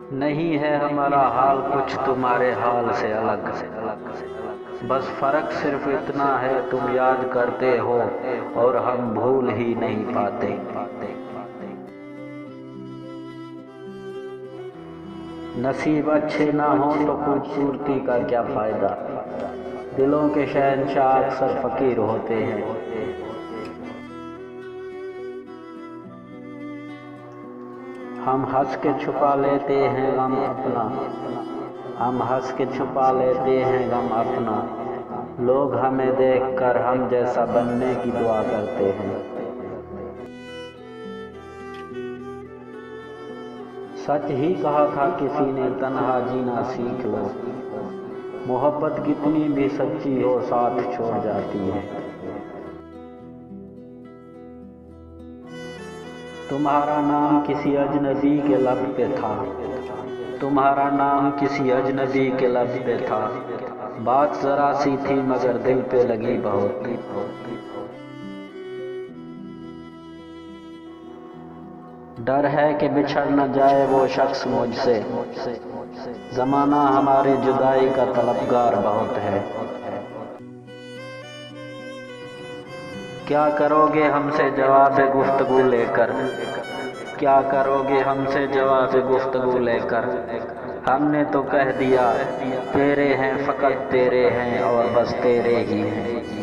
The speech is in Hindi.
नहीं है हमारा हाल कुछ तुम्हारे हाल से अलग। बस फर्क सिर्फ इतना है, तुम याद करते हो और हम भूल ही नहीं पाते। नसीब अच्छे ना हो तो खूबसूरती का क्या फायदा। दिलों के शहंशाह अक्सर फकीर होते हैं। हम हंस के छुपा लेते हैं गम अपना, हम हंस के छुपा लेते हैं गम अपना। लोग हमें देखकर हम जैसा बनने की दुआ करते हैं। सच ही कहा था किसी ने, तन्हा जीना सीख लो। मोहब्बत कितनी भी सच्ची हो साथ छोड़ जाती है। तुम्हारा नाम किसी अजनबी के लब पे था, तुम्हारा नाम किसी अजनबी के लब पे था। बात जरा सी थी मगर दिल पे लगी बहुत। डर है कि बिछड़ न जाए वो शख्स मुझसे, जमाना हमारे जुदाई का तलबगार बहुत है। क्या करोगे हमसे जवाब गुफ्तगू लेकर, क्या करोगे हमसे जवाब गुफ्तगू लेकर। हमने तो कह दिया तेरे हैं, फकत तेरे हैं और बस तेरे ही हैं।